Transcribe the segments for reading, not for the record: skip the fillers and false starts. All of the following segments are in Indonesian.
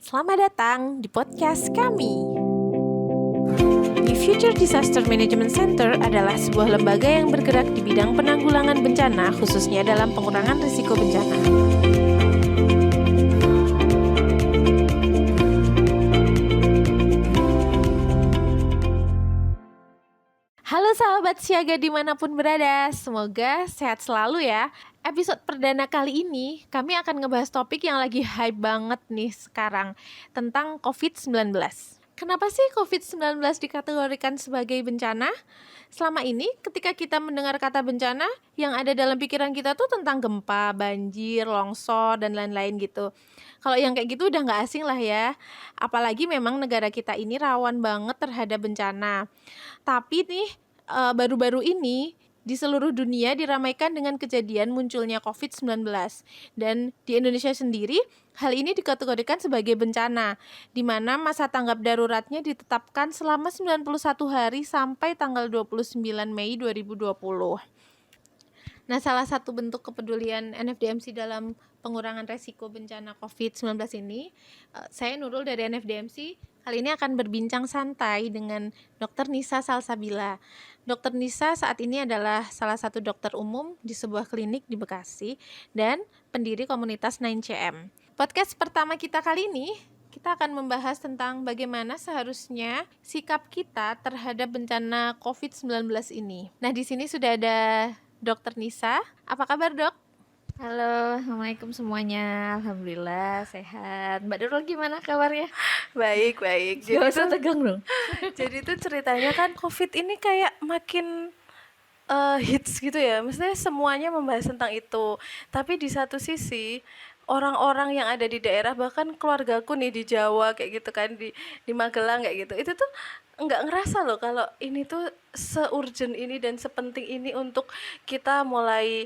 Selamat datang di podcast kami. The Future Disaster Management Center adalah sebuah lembaga yang bergerak di bidang penanggulangan bencana, khususnya dalam pengurangan risiko bencana. Halo sahabat siaga dimanapun berada, semoga sehat selalu ya. Episode perdana kali ini, kami akan ngebahas topik yang lagi hype banget nih sekarang, tentang COVID-19. Kenapa sih COVID-19 dikategorikan sebagai bencana? Selama ini, ketika kita mendengar kata bencana, yang ada dalam pikiran kita tuh tentang gempa, banjir, longsor, dan lain-lain gitu. Kalau yang kayak gitu udah nggak asing lah ya. Apalagi memang negara kita ini rawan banget terhadap bencana. Tapi nih, baru-baru ini di seluruh dunia diramaikan dengan kejadian munculnya COVID-19. Dan di Indonesia sendiri, hal ini dikategorikan sebagai bencana, di mana masa tanggap daruratnya ditetapkan selama 91 hari sampai tanggal 29 Mei 2020. Nah, salah satu bentuk kepedulian NFDMC dalam pengurangan resiko bencana COVID-19 ini, saya Nurul dari NFDMC, kali ini akan berbincang santai dengan Dr. Nisa Salsabila. Dr. Nisa saat ini adalah salah satu dokter umum di sebuah klinik di Bekasi dan pendiri komunitas 9CM. Podcast pertama kita kali ini, kita akan membahas tentang bagaimana seharusnya sikap kita terhadap bencana COVID-19 ini. Nah, di sini sudah ada Dr. Nisa. Apa kabar, Dok? Halo, Assalamualaikum semuanya. Alhamdulillah sehat. Mbak Nurul gimana kabarnya? Baik. Gak usah tegang dong. Jadi itu ceritanya kan COVID ini kayak makin hits gitu ya. Maksudnya semuanya membahas tentang itu. Tapi di satu sisi orang-orang yang ada di daerah, bahkan keluargaku nih di Jawa kayak gitu kan, di Magelang kayak gitu, itu tuh nggak ngerasa loh kalau ini tuh se-urgent ini dan sepenting ini untuk kita mulai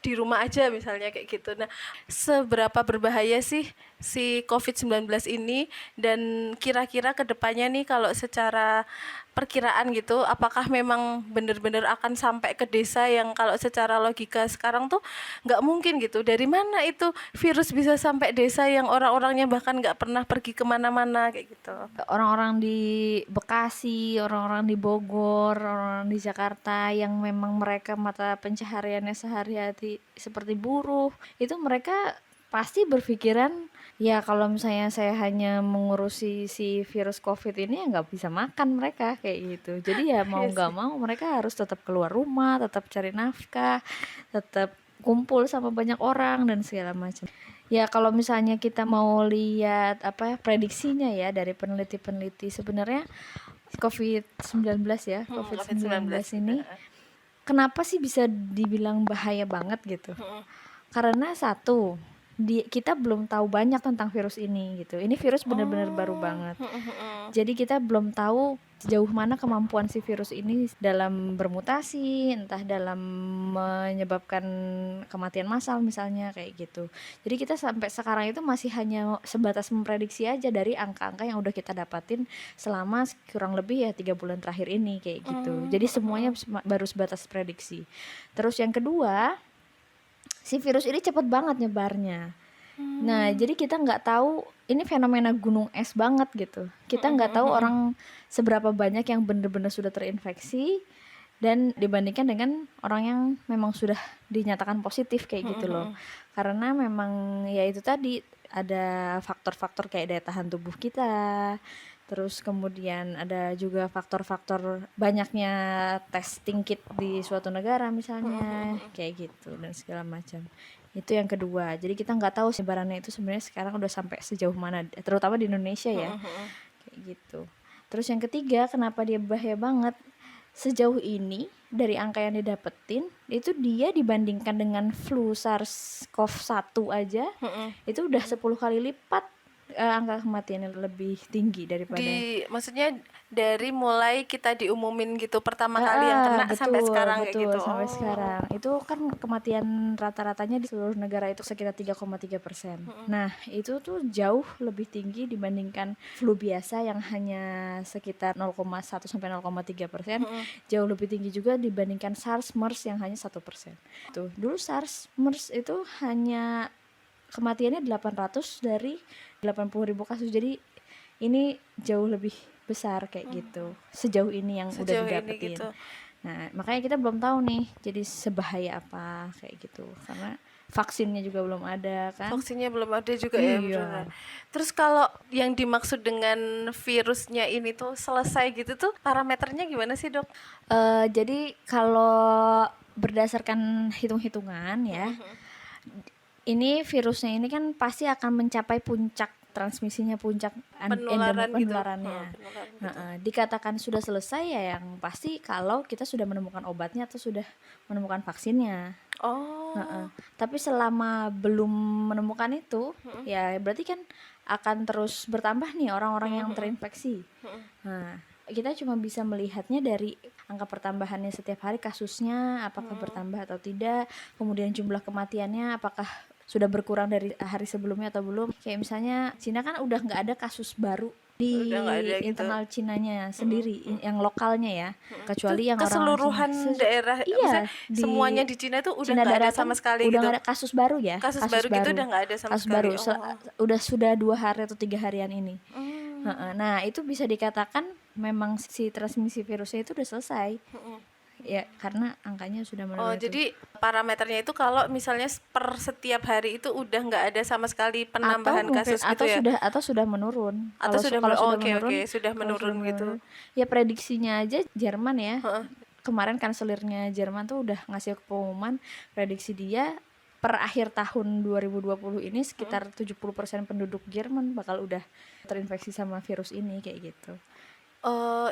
di rumah aja misalnya kayak gitu. Nah, seberapa berbahaya sih si COVID-19 ini, dan kira-kira kedepannya nih kalau secara perkiraan gitu, apakah memang benar-benar akan sampai ke desa yang kalau secara logika sekarang tuh nggak mungkin gitu. Dari mana itu virus bisa sampai desa yang orang-orangnya bahkan nggak pernah pergi kemana-mana kayak gitu. Orang-orang di Bekasi, orang-orang di Bogor, orang-orang di Jakarta yang memang mereka mata pencahariannya sehari-hari seperti buruh, itu mereka pasti berpikiran, ya kalau misalnya saya hanya mengurusi si virus COVID ini ya nggak bisa makan mereka kayak gitu. Jadi ya mau nggak mau mereka harus tetap keluar rumah, tetap cari nafkah, tetap kumpul sama banyak orang dan segala macam. Ya kalau misalnya kita mau lihat prediksinya ya dari peneliti-peneliti, sebenarnya COVID-19 ya, COVID-19 ini kenapa sih bisa dibilang bahaya banget gitu? Karena satu, kita belum tahu banyak tentang virus ini gitu. Ini virus benar-benar baru banget. Jadi kita belum tahu sejauh mana kemampuan si virus ini dalam bermutasi, entah dalam menyebabkan kematian massal misalnya kayak gitu. Jadi kita sampai sekarang itu masih hanya sebatas memprediksi aja dari angka-angka yang udah kita dapatin selama kurang lebih ya 3 bulan terakhir ini kayak gitu. Jadi semuanya baru sebatas prediksi. Terus yang kedua, si virus ini cepet banget nyebarnya. Nah, jadi kita nggak tahu, ini fenomena gunung es banget gitu. Kita nggak tahu orang seberapa banyak yang benar-benar sudah terinfeksi dan dibandingkan dengan orang yang memang sudah dinyatakan positif kayak gitu loh. Karena memang ya itu tadi ada faktor-faktor kayak daya tahan tubuh kita. Terus kemudian ada juga faktor-faktor banyaknya testing kit di suatu negara misalnya, kayak gitu dan segala macam. Itu yang kedua. Jadi kita nggak tahu sebarannya itu sebenarnya sekarang udah sampai sejauh mana, terutama di Indonesia ya, kayak gitu. Terus yang ketiga, kenapa dia bahaya banget? Sejauh ini dari angka yang didapetin itu dia dibandingkan dengan flu SARS-CoV-1 aja, itu udah 10 kali lipat angka kematiannya lebih tinggi daripada maksudnya dari mulai kita diumumin gitu pertama kali yang kena sampai sekarang kayak gitu. Sampai sekarang itu kan kematian rata-ratanya di seluruh negara itu sekitar 3,3%. Nah itu tuh jauh lebih tinggi dibandingkan flu biasa yang hanya sekitar 0,1 sampai 0,3%. Jauh lebih tinggi juga dibandingkan SARS, MERS yang hanya 1%. Tuh dulu SARS, MERS itu hanya kematiannya 800 dari 80.000 kasus. Jadi ini jauh lebih besar kayak gitu sejauh ini yang udah Sejauh ini didapetin. gitu. Nah, makanya kita belum tahu nih jadi sebahaya apa kayak gitu. Karena vaksinnya juga belum ada kan. Vaksinnya belum ada juga ya, Iya. benar. Terus kalau yang dimaksud dengan virusnya ini tuh selesai gitu tuh parameternya gimana sih, Dok? Jadi kalau berdasarkan hitung-hitungan ya, ini virusnya ini kan pasti akan mencapai puncak transmisinya, puncak Penularan gitu. penularannya. Penularan gitu. Dikatakan sudah selesai ya yang pasti kalau kita sudah menemukan obatnya atau sudah menemukan vaksinnya. Oh. Tapi selama belum menemukan itu, ya berarti kan akan terus bertambah nih orang-orang yang terinfeksi. Nah, kita cuma bisa melihatnya dari angka pertambahannya setiap hari, kasusnya apakah bertambah atau tidak, kemudian jumlah kematiannya apakah sudah berkurang dari hari sebelumnya atau belum. Kayak misalnya Cina kan udah nggak ada kasus baru di Udah nggak ada gitu. internal Cinanya sendiri, yang lokalnya ya, kecuali yang Keseluruhan orang daerah, iya, maksudnya semuanya di Cina tuh udah Cina nggak ada daratan sama sekali udah gitu. nggak ada kasus baru ya, Kasus baru gitu udah nggak ada sama kasus sekali. baru sudah 2 hari atau 3 harian ini. Nah itu bisa dikatakan memang si transmisi virusnya itu udah selesai. Ya karena angkanya sudah Oh, menurun itu. jadi parameternya itu kalau misalnya per setiap hari itu udah nggak ada sama sekali penambahan kasus gitu ya? Atau sudah menurun. Atau sudah kalau menurun. sudah Oke, menurun, sudah kalau menurun gitu. Ya prediksinya aja Jerman ya. Kemarin kanselirnya Jerman tuh udah ngasih pengumuman, prediksi dia per akhir tahun 2020 ini sekitar 70% penduduk Jerman bakal udah terinfeksi sama virus ini kayak gitu.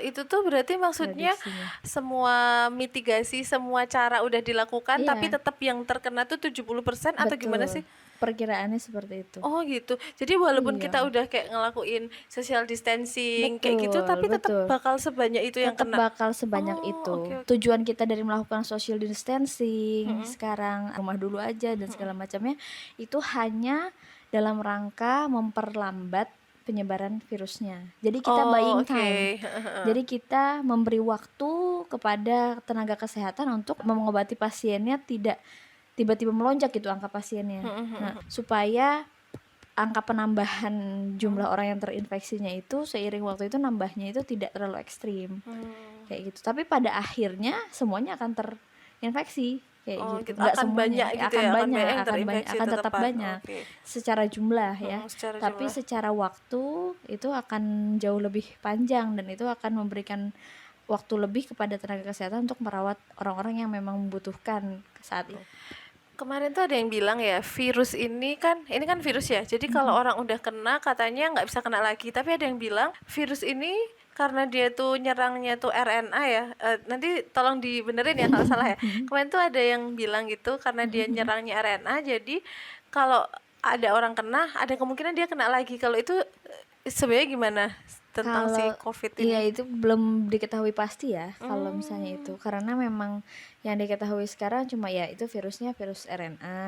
Itu tuh berarti maksudnya Prediksinya. semua mitigasi, semua cara udah dilakukan, Iya. tapi tetap yang terkena tuh 70% atau gimana sih? Perkiraannya seperti itu. Oh gitu. Jadi walaupun Iya. kita udah kayak ngelakuin social distancing kayak gitu, Betul, tapi tetap betul. bakal sebanyak itu yang Tetap kena. bakal sebanyak Oh, itu. oke. Tujuan kita dari melakukan social distancing sekarang rumah dulu aja dan segala macamnya itu hanya dalam rangka memperlambat penyebaran virusnya. Jadi kita buying oke. time. Jadi kita memberi waktu kepada tenaga kesehatan untuk mengobati pasiennya, tidak tiba-tiba melonjak gitu angka pasiennya. Nah, supaya angka penambahan jumlah orang yang terinfeksinya itu seiring waktu itu nambahnya itu tidak terlalu ekstrim. Kayak gitu. Tapi pada akhirnya semuanya akan terinfeksi kayak gitu. Nggak Akan semuanya banyak, gitu akan ya, banyak, yang akan terinfeksi tetap tetepan. banyak Oke. secara jumlah ya. Secara Tapi jumlah. secara waktu itu akan jauh lebih panjang dan itu akan memberikan waktu lebih kepada tenaga kesehatan untuk merawat orang-orang yang memang membutuhkan saat itu. Kemarin tuh ada yang bilang ya, virus ini kan virus ya. Jadi kalau orang udah kena katanya nggak bisa kena lagi. Tapi ada yang bilang virus ini karena dia tuh nyerangnya tuh RNA ya. Nanti tolong dibenerin ya kalau salah ya. Kemarin tuh ada yang bilang gitu karena dia nyerangnya RNA, jadi kalau ada orang kena, ada kemungkinan dia kena lagi. Kalau itu sebenarnya gimana tentang si COVID ini? Iya itu belum diketahui pasti ya kalau misalnya itu, karena memang yang diketahui sekarang cuma ya itu virusnya virus RNA,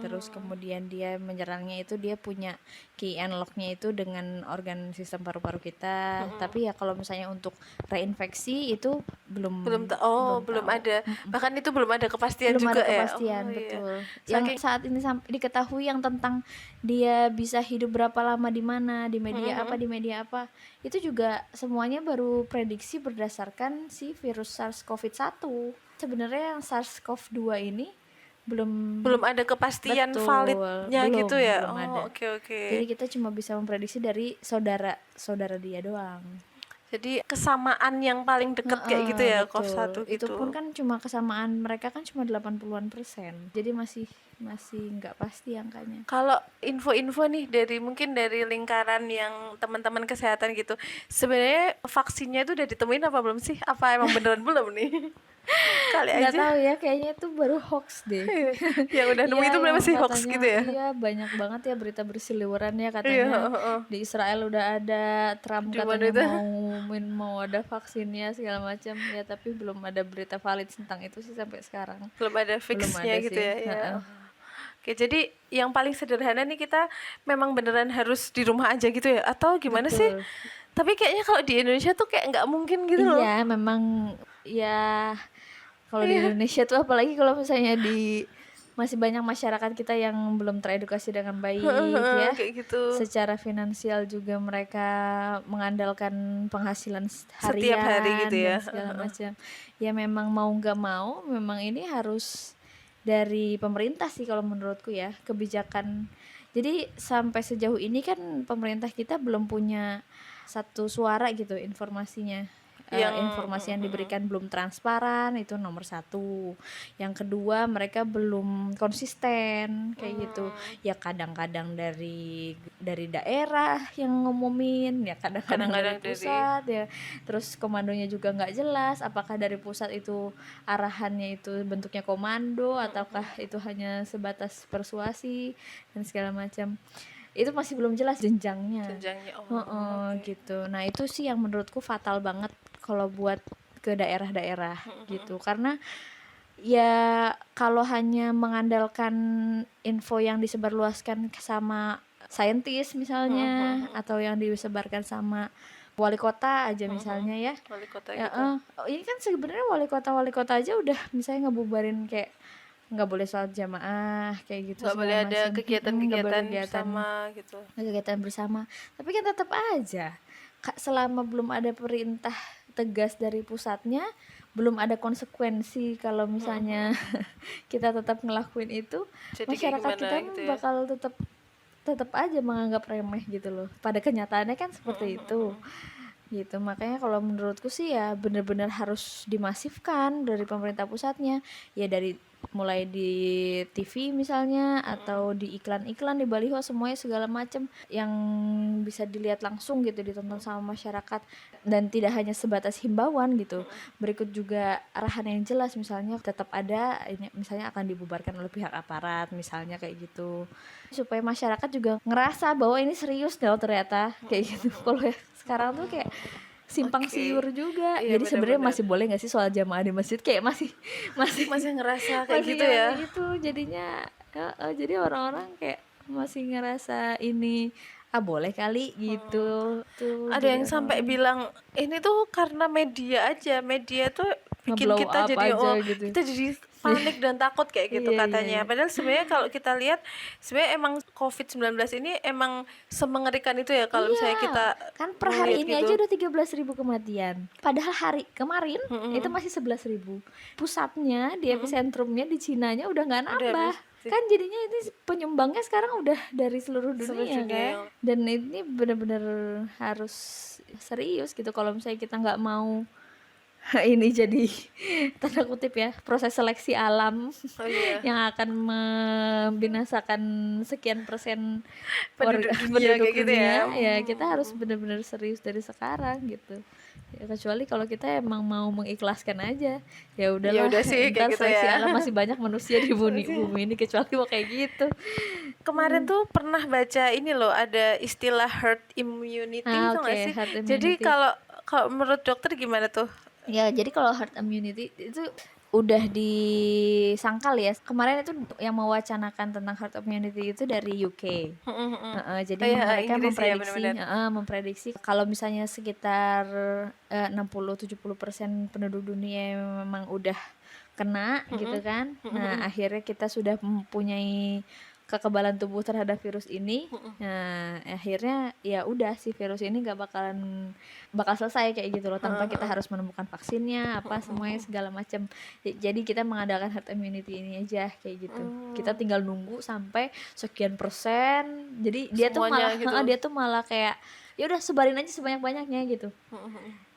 terus kemudian dia menyerangnya itu dia punya key unlock-nya itu dengan organ sistem paru-paru kita. Tapi ya kalau misalnya untuk reinfeksi itu belum belum ada. Bahkan itu belum ada kepastian belum juga ada kepastian, ya. betul. Iya. Yang saat ini diketahui yang tentang dia bisa hidup berapa lama di mana, di media apa, di media apa, itu juga semuanya baru prediksi berdasarkan si virus SARS-CoV-1. Sebenarnya yang SARS-CoV-2 ini belum ada kepastian betul, validnya belum, gitu ya. belum ada. Oke. Jadi kita cuma bisa memprediksi dari saudara dia doang. Jadi kesamaan yang paling deket kayak gitu ya, betul. COVID-1 gitu. Itu pun kan cuma kesamaan mereka kan cuma 80-an %. Jadi masih nggak pasti angkanya. Kalau info-info nih mungkin dari lingkaran yang teman-teman kesehatan gitu, sebenarnya vaksinnya itu udah ditemuin apa belum sih? Apa emang beneran belum nih? Kali Nggak aja. tahu ya, kayaknya itu baru hoax deh. Yang udah nemu Iya, itu berapa yang sih hoax katanya, gitu ya? Iya, banyak banget ya berita berseliweran ya Iya, katanya. Di Israel udah ada, Trump Di mana katanya itu? mau ada vaksinnya segala macam ya, tapi belum ada berita valid tentang itu sih sampai sekarang. Belum ada fixnya ada gitu sih. ya. Iya. Oke, jadi yang paling sederhana nih kita memang beneran harus di rumah aja gitu ya? Atau gimana sih? Betul. Tapi kayaknya kalau di Indonesia tuh kayak nggak mungkin gitu loh. Iya, memang ya kalau di Indonesia tuh apalagi kalau misalnya di masih banyak masyarakat kita yang belum teredukasi dengan baik ya. Kayak gitu. Secara finansial juga mereka mengandalkan penghasilan Setiap harian hari gitu ya. dan segala macam. Ya memang mau nggak mau, memang ini harus dari pemerintah sih kalau menurutku ya, kebijakan. Jadi sampai sejauh ini kan pemerintah kita belum punya satu suara gitu informasinya. Informasi yang diberikan belum transparan, itu nomor satu. Yang kedua, mereka belum konsisten kayak gitu. Ya kadang-kadang dari daerah yang ngumumin, ya kadang-kadang dari pusat ya. Terus komandonya juga nggak jelas, apakah dari pusat itu arahannya itu bentuknya komando ataukah itu hanya sebatas persuasi dan segala macam. Itu masih belum jelas jenjangnya. Gitu. Nah itu sih yang menurutku fatal banget kalau buat ke daerah-daerah gitu, karena ya kalau hanya mengandalkan info yang disebarluaskan sama saintis misalnya, atau yang disebarkan sama wali kota aja misalnya ya, Wali kota ya, gitu. ini kan sebenarnya wali kota aja udah misalnya ngebubarin kayak nggak boleh sholat jamaah kayak gitu, nggak boleh ada macam. kegiatan-kegiatan bersama gitu. Kegiatan bersama, tapi kan tetap aja selama belum ada perintah tegas dari pusatnya, belum ada konsekuensi kalau misalnya kita tetap ngelakuin itu. Jadi masyarakat kita gitu ya? Bakal tetap aja menganggap remeh gitu loh, pada kenyataannya kan seperti itu gitu. Makanya kalau menurutku sih ya benar-benar harus dimasifkan dari pemerintah pusatnya, ya dari mulai di TV misalnya, atau di iklan-iklan, di baliho, semuanya segala macam yang bisa dilihat langsung gitu, ditonton sama masyarakat, dan tidak hanya sebatas himbauan gitu. Berikut juga arahan yang jelas, misalnya tetap ada ini, misalnya akan dibubarkan oleh pihak aparat misalnya kayak gitu, supaya masyarakat juga ngerasa bahwa ini serius loh ternyata kayak gitu. Kalau sekarang tuh kayak simpang siur juga. Iya, jadi sebenarnya masih boleh nggak sih soal jamaah di masjid, kayak masih ngerasa kayak gitu ya. Gitu jadinya. Jadi orang-orang kayak masih ngerasa ini boleh kali gitu. Tuh, ada yang sampai bilang ini tuh karena media aja, media tuh bikin kita jadi gitu. Kita jadi panik dan takut kayak gitu katanya. Padahal sebenarnya kalau kita lihat, sebenarnya emang COVID-19 ini emang semengerikan itu ya kalau misalnya kita kan per hari ini gitu. Aja udah 13.000 kematian. Padahal hari kemarin itu masih 11.000. Pusatnya di epicentrumnya di Cinanya udah nggak nambah. Kan jadinya ini penyumbangnya sekarang udah dari seluruh dunia kan. Dan ini benar-benar harus serius gitu kalau misalnya kita nggak mau ini jadi tanda kutip ya proses seleksi alam yang akan membinasakan sekian persen penduduk dunia gitu ya kita harus benar-benar serius dari sekarang gitu ya, kecuali kalau kita emang mau mengikhlaskan aja, ya udahlah, ntar gitu seleksi alam, masih banyak manusia di bumi ini, kecuali mau kayak gitu. Kemarin tuh pernah baca ini loh, ada istilah herd immunity itu nggak sih? Jadi kalau menurut dokter gimana tuh? Ya, jadi kalau herd immunity itu udah disangkal ya. Kemarin itu yang mewacanakan tentang herd immunity itu dari UK. Jadi mereka memprediksi kalau misalnya sekitar 60-70% penduduk dunia memang udah kena gitu kan. Nah, akhirnya kita sudah mempunyai kekebalan tubuh terhadap virus ini. Nah, akhirnya ya udah si virus ini bakal selesai kayak gitu loh, tanpa kita harus menemukan vaksinnya semuanya segala macam. Jadi kita mengandalkan herd immunity ini aja kayak gitu. Kita tinggal nunggu sampai sekian persen. Jadi dia tuh malah kayak ya udah sebarin aja sebanyak-banyaknya gitu.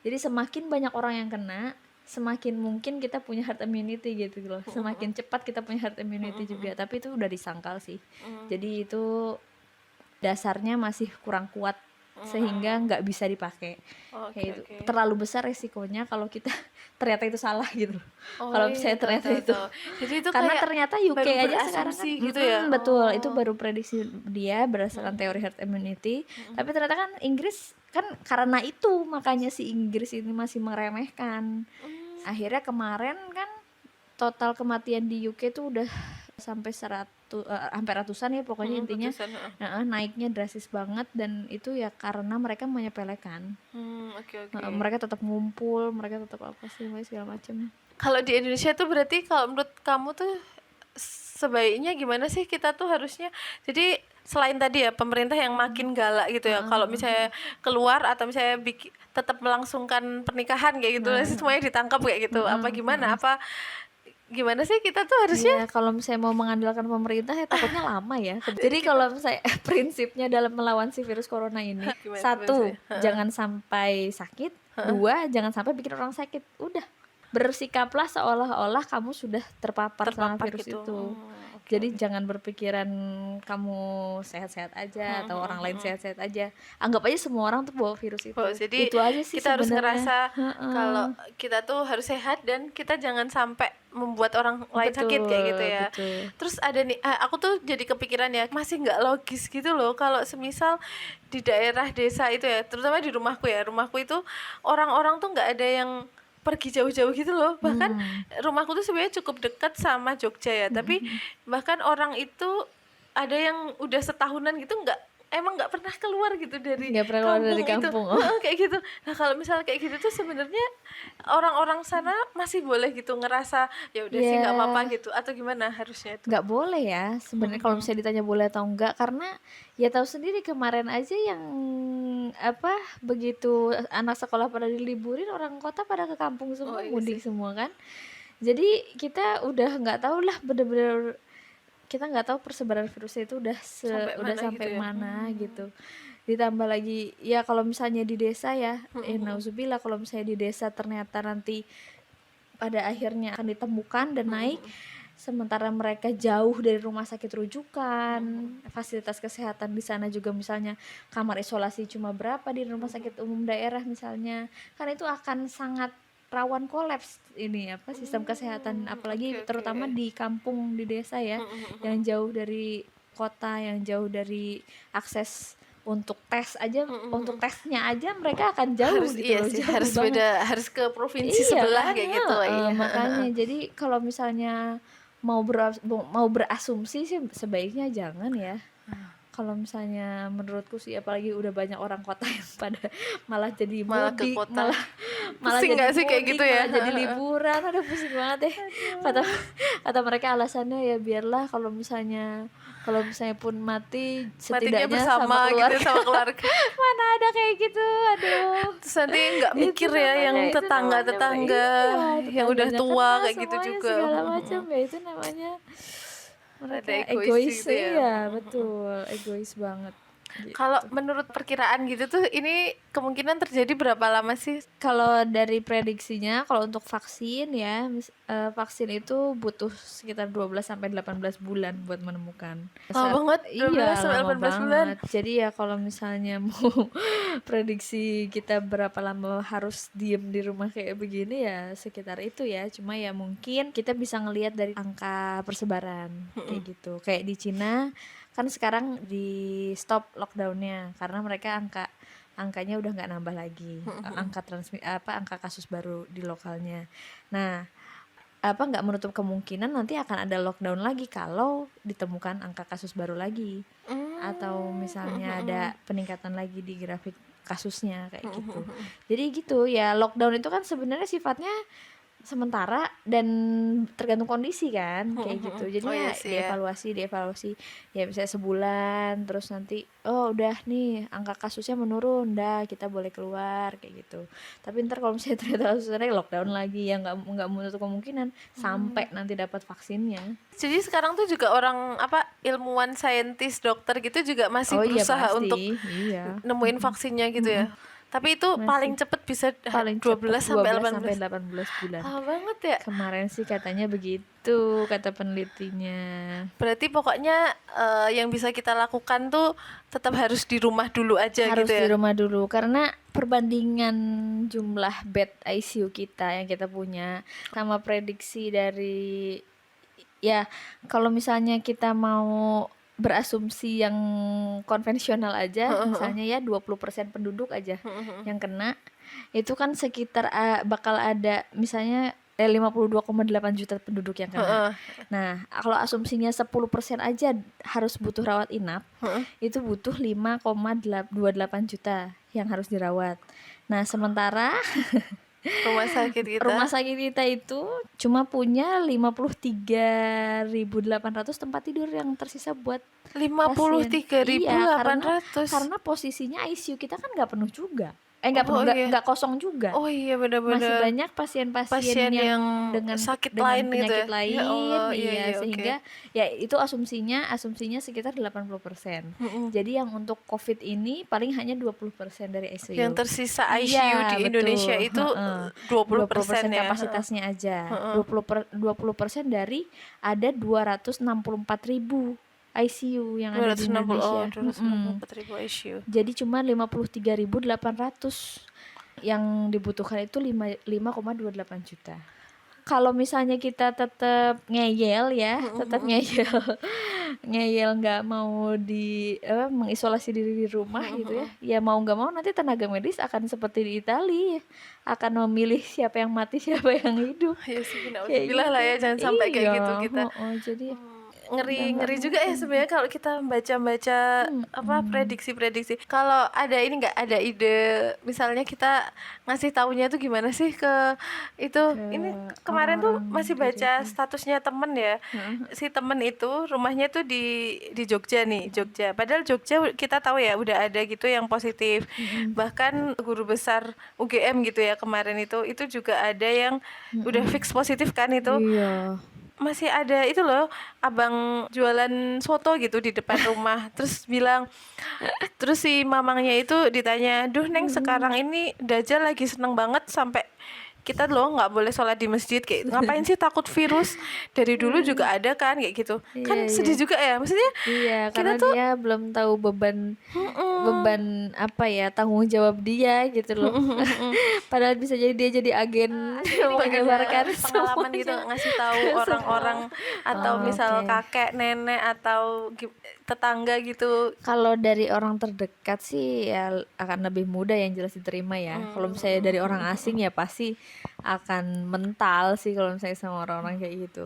Jadi semakin banyak orang yang kena, semakin mungkin kita punya herd immunity gitu loh. Semakin cepat kita punya herd immunity juga. Tapi itu udah disangkal sih. Jadi itu dasarnya masih kurang kuat sehingga nggak bisa dipakai. Kayak itu terlalu besar resikonya kalau kita ternyata itu salah gitu. Kalau saya ternyata itu. Jadi itu karena ternyata UK aja sekarang kan gitu ya. Betul, itu baru prediksi dia berdasarkan teori herd immunity. Tapi ternyata kan Inggris kan karena itu makanya si Inggris ini masih meremehkan. Akhirnya kemarin kan total kematian di UK tuh udah sampai hampir ratusan ya pokoknya intinya. Naiknya drastis banget, dan itu ya karena mereka menyepelekan. Mereka tetap ngumpul, mereka tetap apa sih segala macam. Kalau di Indonesia tuh berarti kalau menurut kamu tuh sebaiknya gimana sih kita tuh harusnya, jadi selain tadi ya pemerintah yang makin galak gitu ya, kalau misalnya keluar atau misalnya tetap melangsungkan pernikahan kayak gitu, semuanya ditangkap kayak gitu, apa gimana, apa gimana sih kita tuh harusnya? Iya, kalau misalnya mau mengandalkan pemerintah ya takutnya lama ya. Jadi kalau misalnya prinsipnya dalam melawan si virus corona ini, Gimana satu, sih? jangan sampai sakit. Dua, jangan sampai bikin orang sakit. Udah, bersikaplah seolah-olah kamu sudah terpapar sama virus gitu. itu. Jadi jangan berpikiran kamu sehat-sehat aja atau orang lain sehat-sehat aja. Anggap aja semua orang tuh bawa virus itu. Jadi Itu aja sih kita harus sebenarnya. ngerasa kalau kita tuh harus sehat dan kita jangan sampai membuat orang lain sakit kayak gitu ya. Betul. Terus ada nih, aku tuh jadi kepikiran ya, masih nggak logis gitu loh kalau semisal di daerah desa itu ya, terutama di rumahku itu orang-orang tuh nggak ada yang pergi jauh-jauh gitu loh. Bahkan rumahku tuh sebenarnya cukup dekat sama Jogja ya, tapi bahkan orang itu ada yang udah setahunan gitu emang nggak pernah keluar gitu dari Nggak pernah keluar dari kampung. kayak gitu. Nah kalau misalnya kayak gitu tuh sebenarnya orang-orang sana masih boleh gitu ngerasa ya udah sih nggak apa-apa gitu, atau gimana harusnya itu? Nggak boleh ya sebenarnya kalau misalnya ditanya boleh atau enggak, karena ya tahu sendiri kemarin aja yang begitu anak sekolah pada diliburin, orang kota pada ke kampung semua, mudik semua kan. Jadi kita udah nggak tahu lah, bener-bener kita nggak tahu persebaran virusnya itu udah sampai mana gitu. Ditambah lagi ya kalau misalnya di desa ya, nauzubillah, kalau misalnya di desa ternyata nanti pada akhirnya akan ditemukan dan naik, sementara mereka jauh dari rumah sakit rujukan, fasilitas kesehatan di sana juga misalnya kamar isolasi cuma berapa di rumah sakit umum daerah misalnya, kan itu akan sangat rawan kolaps ini sistem kesehatan, apalagi terutama di kampung, di desa ya, yang jauh dari kota, yang jauh dari akses untuk tes aja, untuk tesnya aja mereka akan jauh gitu loh, jauh harus banget. harus ke provinsi sebelah kan, kayak gitu. makanya jadi kalau misalnya mau berasumsi sih sebaiknya jangan ya. Kalau misalnya menurutku sih, apalagi udah banyak orang kota yang pada malah jadi mudik, malah pusing nggak sih kayak gitu ya, malah jadi liburan, aduh pusing banget deh. Kata mereka alasannya ya biarlah kalau misalnya pun mati setidaknya bersama sama gitu, sama keluarga. Mana ada kayak gitu, aduh. Terus nanti nggak mikir ya yang tetangga yang udah tua kayak gitu juga, segala macam ya, itu namanya mereka ada egois gitu ya. Ya betul, egois banget gitu. Kalau menurut perkiraan gitu tuh ini kemungkinan terjadi berapa lama sih? Kalau dari prediksinya, kalau untuk vaksin ya, vaksin itu butuh sekitar 12 sampai 18 bulan buat menemukan. Lama banget, 12 sampai 18 bulan. Jadi ya kalau misalnya mau prediksi kita berapa lama harus diem di rumah kayak begini ya sekitar itu ya. Cuma ya mungkin kita bisa ngelihat dari angka persebaran kayak gitu. Kayak di Cina kan sekarang di stop lockdownnya karena mereka angkanya udah nggak nambah lagi, angka kasus baru di lokalnya. Nah, nggak menutup kemungkinan nanti akan ada lockdown lagi kalau ditemukan angka kasus baru lagi, atau misalnya ada peningkatan lagi di grafik kasusnya kayak gitu. Jadi gitu ya, lockdown itu kan sebenarnya sifatnya sementara dan tergantung kondisi kan kayak gitu. Jadi dievaluasi ya, misalnya sebulan, terus nanti udah nih angka kasusnya menurun, dah kita boleh keluar kayak gitu. Tapi ntar kalau misalnya ternyata kasusnya lockdown lagi, ya nggak menutup kemungkinan sampai nanti dapat vaksinnya. Jadi sekarang tuh juga orang ilmuwan, saintis, dokter gitu juga masih berusaha untuk nemuin vaksinnya gitu ya. Tapi itu paling cepet bisa 12 sampai 18 bulan. Lama banget ya. Kemarin sih katanya begitu kata penelitinya. Berarti pokoknya yang bisa kita lakukan tuh tetap harus di rumah dulu aja harus gitu ya. Harus di rumah dulu, karena perbandingan jumlah bed ICU kita yang kita punya sama prediksi dari ya, kalau misalnya kita mau berasumsi yang konvensional aja, misalnya ya 20% penduduk aja yang kena, itu kan sekitar bakal ada misalnya 52,8 juta penduduk yang kena. Nah, kalau asumsinya 10% aja harus butuh rawat inap, itu butuh 5,28 juta yang harus dirawat. Nah, sementara rumah sakit kita. Rumah sakit kita itu cuma punya 53.800 tempat tidur yang tersisa buat pasien. Iya, 53.800. karena posisinya ICU kita kan nggak penuh juga. Nggak Oh penuh, iya. nggak kosong juga. Oh iya Masih benar-benar. banyak pasien-pasien Pasien yang dengan sakit dengan lain gitu penyakit ya. lain, Ya Allah, iya, iya, oke. sehingga ya itu asumsinya sekitar 80%. Mm-mm. Jadi yang untuk COVID ini paling hanya 20% dari ICU. Yang tersisa ICU Iya, di Indonesia betul. itu Heeh. 20% ya. kapasitasnya aja. Heeh. 20% dari ada 264.000 ICU yang ada di 260 Indonesia. 264.000 ICU. Jadi cuma 53.800 yang dibutuhkan itu 5,28 juta. Kalau misalnya kita tetap ngeyel ya, tetap ngeyel nggak mau mengisolasi diri di rumah gitu ya. Ya mau nggak mau nanti tenaga medis akan seperti di Italia, akan memilih siapa yang mati siapa yang hidup. Ya sih, Kayak nauzubillah lah ya, jangan sampai kayak Iya, gitu kita. jadi Ngeri juga ya sebenarnya kalau kita baca-baca prediksi-prediksi. Kalau ada ini nggak ada ide, misalnya kita ngasih taunya tuh gimana sih ke itu? Ini kemarin tuh masih baca statusnya temen ya. Si temen itu rumahnya tuh di Jogja nih, Jogja. Padahal Jogja kita tahu ya udah ada gitu yang positif. Bahkan guru besar UGM gitu ya kemarin itu juga ada yang udah fix positif kan itu. iya. Masih ada itu loh, abang jualan soto gitu di depan rumah. Terus si mamangnya itu ditanya, "Duh Neng, sekarang ini Dajjal lagi seneng banget sampai kita loh nggak boleh sholat di masjid kayak ngapain sih takut virus, dari dulu juga ada kan kayak gitu." Kan Iya, sedih juga ya, maksudnya Iya, kita karena tuh dia belum tahu beban apa ya, tanggung jawab dia gitu loh. Padahal bisa jadi dia jadi agen menyebarkan pengalaman gitu, ngasih tahu orang-orang atau misal oke. kakek nenek atau tetangga gitu. Kalau dari orang terdekat sih ya akan lebih mudah yang jelas diterima ya. Kalau misalnya dari orang asing ya pasti akan mental sih kalau misalnya sama orang-orang kayak gitu.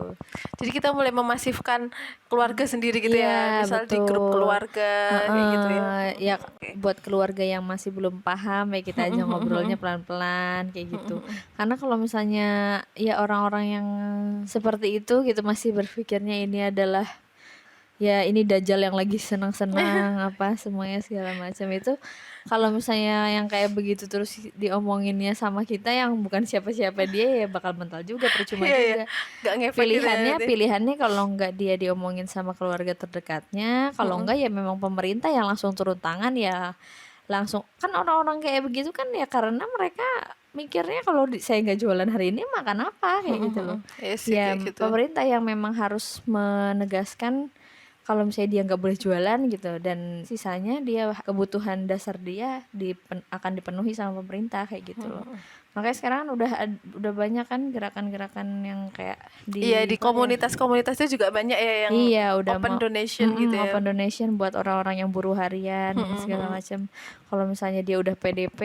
Jadi kita mulai memasifkan keluarga sendiri gitu ya, Iya, misal di grup betul. keluarga kayak gitu ya. Ya buat keluarga yang masih belum paham ya kita aja ngobrolnya pelan-pelan kayak gitu. Karena kalau misalnya ya orang-orang yang seperti itu gitu masih berpikirnya ini adalah ya ini Dajjal yang lagi senang-senang apa semuanya segala macam itu, kalau misalnya yang kayak begitu terus diomonginnya sama kita yang bukan siapa-siapa dia ya bakal mental juga, percuma Iya, iya. juga. Nggak ngefek gitu ya nanti. Pilihannya kalau nggak dia diomongin sama keluarga terdekatnya, kalau enggak ya memang pemerintah yang langsung turun tangan ya langsung. Kan orang-orang kayak begitu kan ya karena mereka mikirnya kalau saya nggak jualan hari ini makan apa kayak gitu loh. Iya sih, Ya kayak gitu. pemerintah yang memang harus menegaskan kalau misalnya dia nggak boleh jualan gitu dan sisanya dia kebutuhan dasar dia akan dipenuhi sama pemerintah kayak gitu loh. Makanya sekarang kan udah banyak kan gerakan-gerakan yang kayak Iya, di komunitas-komunitas itu juga banyak ya yang iya udah open donation gitu ya. open donation buat orang-orang yang buruh harian segala macam. Kalau misalnya dia udah PDP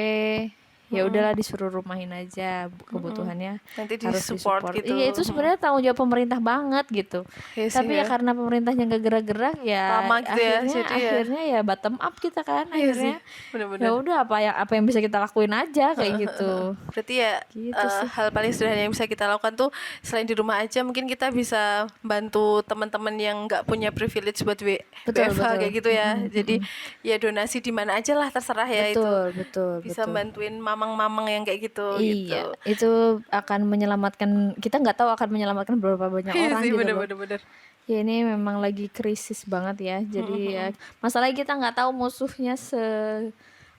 ya udahlah disuruh rumahin aja kebutuhannya, Nanti harus disupport gitu. Iya itu sebenarnya tanggung jawab pemerintah banget gitu. Iya sih Tapi ya. ya karena pemerintahnya nggak gerak-gerak ya Lama gitu ya, jadi ya. akhirnya ya bottom up kita kan Iya sih, akhirnya. benar-benar. Ya udah apa yang bisa kita lakuin aja kayak gitu. Berarti ya Gitu sih. hal paling sederhana yang bisa kita lakukan tuh selain di rumah aja, mungkin kita bisa bantu teman-teman yang nggak punya privilege buat Betul, WFH kayak gitu ya. Jadi ya donasi di mana aja lah terserah ya itu. Betul. Bisa bantuin mamang-mamang yang kayak gitu. Iya, itu akan menyelamatkan, kita nggak tahu akan menyelamatkan berapa banyak Iya orang sih, gitu loh. bener-bener. Ya ini memang lagi krisis banget ya. Jadi ya masalahnya kita nggak tahu musuhnya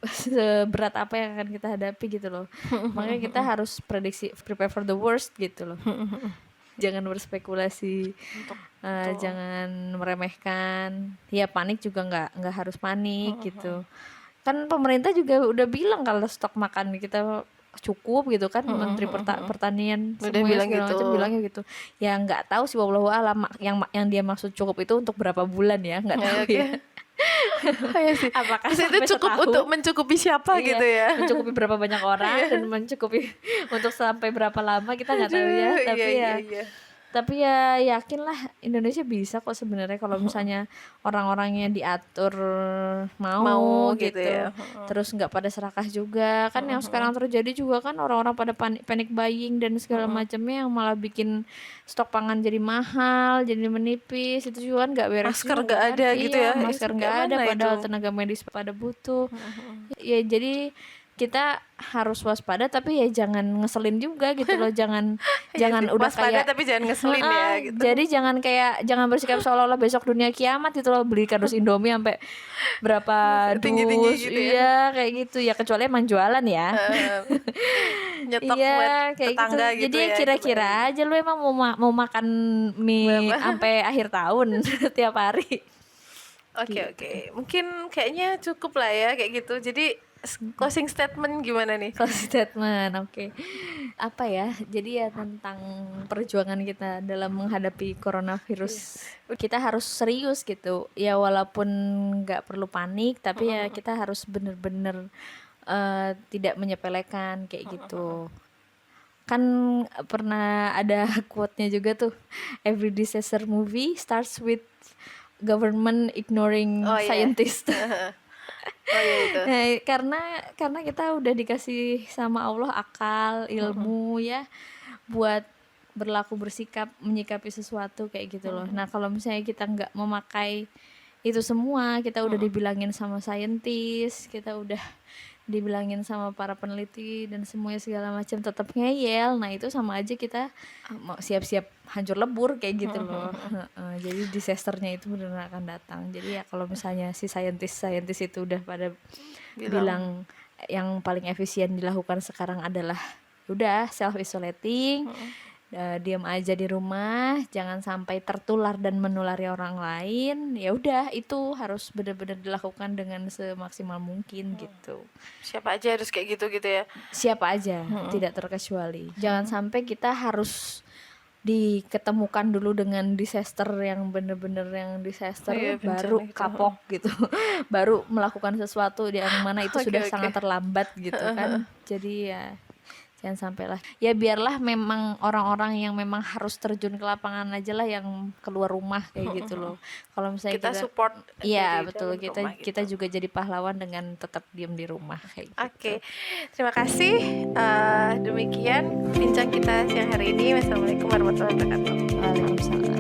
seberat apa yang akan kita hadapi gitu loh. Makanya kita harus prepare for the worst gitu loh. Jangan berspekulasi, jangan meremehkan. Ya panik juga nggak harus panik gitu. Kan pemerintah juga udah bilang kalau stok makan kita cukup gitu kan, Menteri Pertanian Udah semuanya bilang segala gitu. macam bilangnya gitu. Ya nggak tahu sih wallahu alam yang dia maksud cukup itu untuk berapa bulan ya nggak tahu oke. ya. Iya sih. Apakah Terus itu sampai cukup setahun? untuk mencukupi siapa Iya, gitu ya. mencukupi berapa banyak orang dan mencukupi untuk sampai berapa lama kita nggak tahu ya. Aduh, Tapi iya, ya iya. Tapi ya yakinlah Indonesia bisa kok sebenarnya kalau misalnya orang-orangnya diatur mau Mau gitu gitu. ya. Terus nggak pada serakah juga. Kan yang sekarang terjadi juga kan orang-orang pada panic buying dan segala macamnya yang malah bikin stok pangan jadi mahal, jadi menipis. Itu juga kan nggak beres Masker juga nggak kan. ada gitu ya. Iya, Itu masker nggak kayak ada mana padahal itu? tenaga medis pada butuh. Ya jadi kita harus waspada tapi ya jangan ngeselin juga gitu loh, jangan Iya jangan sih, udah waspada kayak tapi jangan ngeselin ya gitu. jadi jangan bersikap seolah-olah besok dunia kiamat gitu loh, beli kardus Indomie sampai berapa Tinggi-tinggi dus, gitu ya. iya kayak gitu ya, kecuali emang jualan ya. Nyetok Iya buat kayak gitu. tetangga Jadi gitu ya ya, kira-kira dibagi. aja lu emang mau makan mie Berapa? sampai akhir tahun tiap hari. Oke, Gitu. oke. Mungkin kayaknya cukup lah ya kayak gitu. Jadi closing statement gimana nih? Closing statement, oke. Apa ya? Jadi ya tentang perjuangan kita dalam menghadapi coronavirus. Kita harus serius gitu. Ya walaupun nggak perlu panik, tapi ya kita harus bener-bener tidak menyepelekan kayak gitu. Kan pernah ada quote-nya juga tuh, every disaster movie starts with government ignoring Oh iya. scientist. Oh iya itu. Nah, karena kita udah dikasih sama Allah akal, ilmu ya buat berlaku, bersikap, menyikapi sesuatu kayak gitu loh. Nah, kalau misalnya kita nggak memakai itu semua, kita udah dibilangin sama saintis, kita udah dibilangin sama para peneliti dan semuanya segala macam tetap ngeyel. Nah, itu sama aja kita mau siap-siap hancur lebur kayak gitu loh. Jadi disasternya itu benar akan datang. Jadi ya kalau misalnya si saintis itu udah pada bilang yang paling efisien dilakukan sekarang adalah udah self isolating, diam aja di rumah, jangan sampai tertular dan menulari orang lain. Ya udah, itu harus benar-benar dilakukan dengan semaksimal mungkin gitu. Siapa aja harus kayak gitu gitu ya. Siapa aja, tidak terkecuali. Jangan sampai kita harus diketemukan dulu dengan disaster yang bener-bener yang disaster, Iya, baru bencana gitu. kapok gitu. Baru melakukan sesuatu yang mana itu sudah Oke. sangat terlambat gitu kan. Jadi ya jangan sampai lah. Ya biarlah memang orang-orang yang memang harus terjun ke lapangan aja lah yang keluar rumah kayak gitu loh. Kalau misalnya Kita support iya dari betul, dalam rumah kita gitu. juga jadi pahlawan dengan tetap diam di rumah kayak gitu. Oke, terima kasih. Demikian bincang kita siang hari ini. Wassalamualaikum warahmatullahi wabarakatuh. Waalaikumsalam.